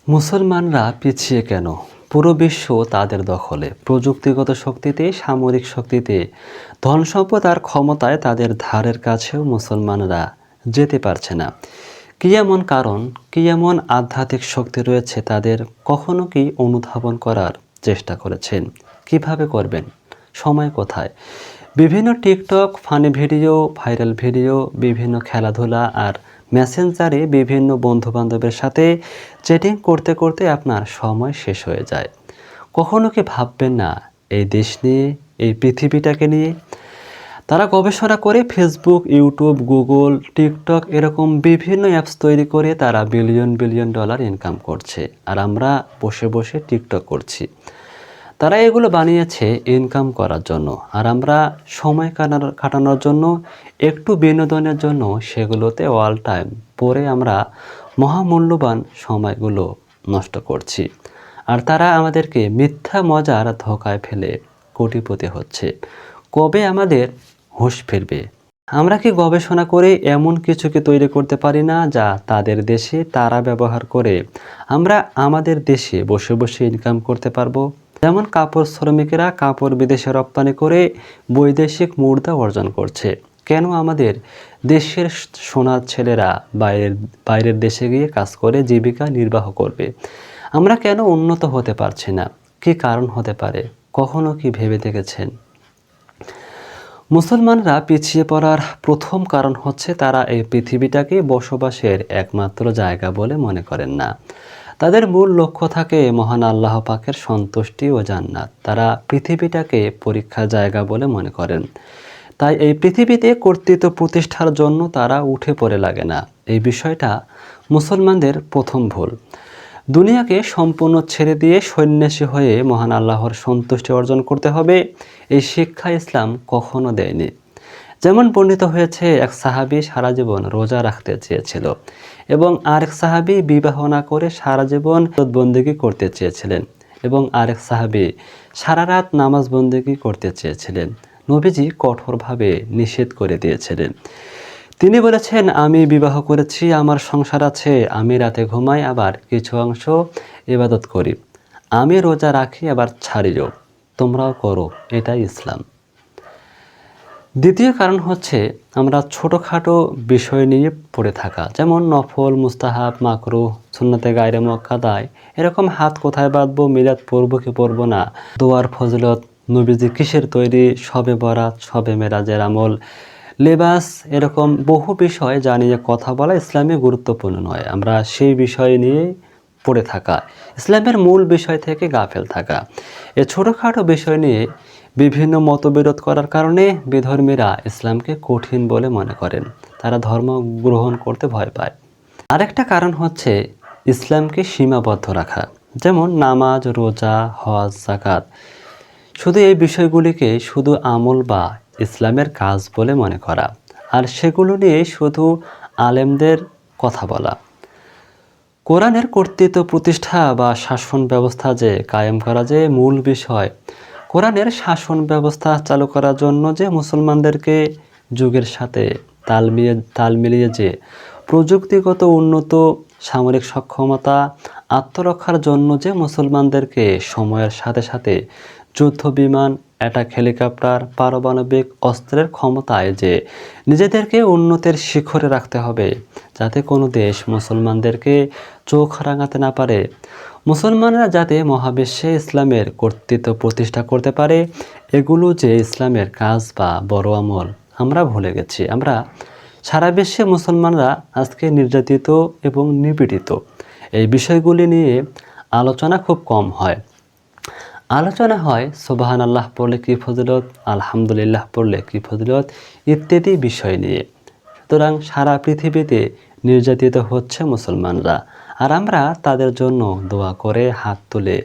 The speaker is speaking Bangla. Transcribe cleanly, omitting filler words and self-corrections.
মুসলমানরা পিছিয়ে কেন? পুরো বিশ্ব তাদের দখলে। প্রযুক্তিগত শক্তিতে, সামরিক শক্তিতে, ধন সম্পদ আর ক্ষমতায় তাদের ধারের কাছেও মুসলমানরা যেতে পারছে না। কি এমন কারণ, কি এমন আধ্যাত্মিক শক্তি রয়েছে তাদের, কখনো কি অনুধাবন করার চেষ্টা করেছেন? কিভাবে করবেন? সময় কোথায়? বিভিন্ন TikTok, funny video, viral video, বিভিন্ন খেলাধুলা আর মেসেঞ্জারে বিভিন্ন বন্ধুবান্ধবের সাথে চ্যাটিং করতে করতে আপনার সময় শেষ হয়ে যায়। কখনো কি ভাববেন না এই দেশ নিয়ে, এই পৃথিবীটাকে নিয়ে? তারা গবেষণা করে ফেসবুক, ইউটিউব, গুগল, টিকটক এরকম বিভিন্ন অ্যাপস তৈরি করে তারা বিলিয়ন বিলিয়ন ডলার ইনকাম করছে। আর আমরা বসে বসে টিকটক করছি। তারা এগুলো বানিয়েছে ইনকাম করার জন্য, আর আমরা সময় কাটানোর জন্য, একটু বিনোদনের জন্য সেগুলোতে অল টাইম পরে আমরা মহামূল্যবান সময়গুলো নষ্ট করছি। আর তারা আমাদেরকে মিথ্যা মজার ধোঁকায় ফেলে কোটিপতি হচ্ছে। কবে আমাদের হুঁশ ফিরবে? আমরা কি গবেষণা করে এমন কিছুকে তৈরি করতে পারি না যা তাদের দেশে তারা ব্যবহার করে আমরা আমাদের দেশে বসে বসে ইনকাম করতে পারবো? যেমন কাপড় শ্রমিকেরা কাপড় বিদেশে রপ্তানি করে বৈদেশিক মুদ্রা অর্জন করছে, কেন আমাদের দেশের সোনার ছেলেরা বাইরের দেশে গিয়ে কাজ করে জীবিকা নির্বাহ করবে? আমরা কেন উন্নত হতে পারছি না? কি কারণ হতে পারে? কখনো কি ভেবে দেখেছেন? মুসলমানরা পিছিয়ে পড়ার প্রথম কারণ হচ্ছে তারা এই পৃথিবীটাকে বসবাসের একমাত্র জায়গা বলে মনে করেন না। তাদের মূল লক্ষ্য থাকে মহান আল্লাহ পাকের সন্তুষ্টি ও জান্নাত। তারা পৃথিবীটাকে পরীক্ষার জায়গা বলে মনে করেন। তাই এই পৃথিবীতে কর্তৃত্ব প্রতিষ্ঠার জন্য তারা উঠে পড়ে লাগে না। এই বিষয়টা মুসলমানদের প্রথম ভুল। দুনিয়াকে সম্পূর্ণ ছেড়ে দিয়ে সন্ন্যাসী হয়ে মহান আল্লাহর সন্তুষ্টি অর্জন করতে হবে, এই শিক্ষা ইসলাম কখনো দেয়নি। যেমন বর্ণিত হয়েছে, এক সাহাবী সারা জীবন রোজা রাখতে চেয়েছিল এবং আরেক সাহাবী বিবাহ না করে সারা জীবন বন্দেগী করতে চেয়েছিলেন এবং আরেক সাহাবী সারা রাত নামাজ বন্দেগী করতে চেয়েছিলেন। নবীজি কঠোরভাবে নিষেধ করে দিয়েছিলেন। তিনি বলেছেন, আমি বিবাহ করেছি, আমার সংসার আছে, আমি রাতে ঘুমাই, আবার কিছু অংশ ইবাদত করি, আমি রোজা রাখি আবার ছাড়িও, তোমরাও করো, এটাই ইসলাম। দ্বিতীয় কারণ হচ্ছে আমরা ছোটোখাটো বিষয় নিয়ে পড়ে থাকা, যেমন নফল, মুস্তাহাব, মাকরুহ, সুন্নতে গায়রে মুআক্কাদায়, এরকম হাত কোথায় বাঁধবো, মিলাদ পড়বো কি পড়বো না, দোয়ার ফজিলত, নবীজি কিসের তৈরি, শবে বরাত, শবে মেরাজের আমল, লেবাস, এরকম বহু বিষয় যা নিয়ে কথা বলা ইসলামে গুরুত্বপূর্ণ নয়। আমরা সেই বিষয় নিয়ে পড়ে থাকা, ইসলামের মূল বিষয় থেকে গাফেল থাকা, এ ছোটোখাটো বিষয় নিয়ে বিভিন্ন মতবিরোধ করার কারণে বিধর্মীরা ইসলামকে কঠিন বলে মনে করেন। তারা ধর্ম গ্রহণ করতে ভয় পায়। আরেকটা কারণ হচ্ছে ইসলামকে সীমাবদ্ধ রাখা, যেমন নামাজ, রোজা, হজ, যাকাত, শুধু এই বিষয়গুলিকে শুধু আমল বা ইসলামের কাজ বলে মনে করা, আর সেগুলো নিয়ে শুধু আলেমদের কথা বলা। কোরআনের কর্তৃত্ব প্রতিষ্ঠা বা শাসন ব্যবস্থা যে কায়েম করা যে মূল বিষয়, কোরআনের শাসন ব্যবস্থা চালু করার জন্য যে মুসলমানদেরকে যুগের সাথে তাল মিলিয়ে যে প্রযুক্তিগত উন্নত সামরিক সক্ষমতা, আত্মরক্ষার জন্য যে মুসলমানদেরকে সময়ের সাথে সাথে যুদ্ধ বিমান, অ্যাটাক হেলিকপ্টার, পারমাণবিক অস্ত্রের ক্ষমতায় যে নিজেদেরকে উন্নতির শিখরে রাখতে হবে, যাতে কোনো দেশ মুসলমানদেরকে চোখ রাঙাতে না পারে, মুসলমানরা যাতে মহাবিশ্বে ইসলামের কর্তৃত্ব প্রতিষ্ঠা করতে পারে, এগুলো যে ইসলামের কাজ বা বড় আমল, আমরা ভুলে গেছি। আমরা সারা বিশ্বে মুসলমানরা আজকে নির্যাতিত এবং নিপীড়িত। এই বিষয়গুলি নিয়ে আলোচনা খুব কম হয়। আলোচনা হয় সুবহানাল্লাহ পড়লে কী ফজিলত, আলহামদুলিল্লাহ পড়লে কী ফজিলত, ইত্যাদি বিষয় নিয়ে। সুতরাং সারা পৃথিবীতে নির্যাতিত হচ্ছে মুসলমানরা, আর আমরা তাদের জন্য দোয়া করে হাত তুলে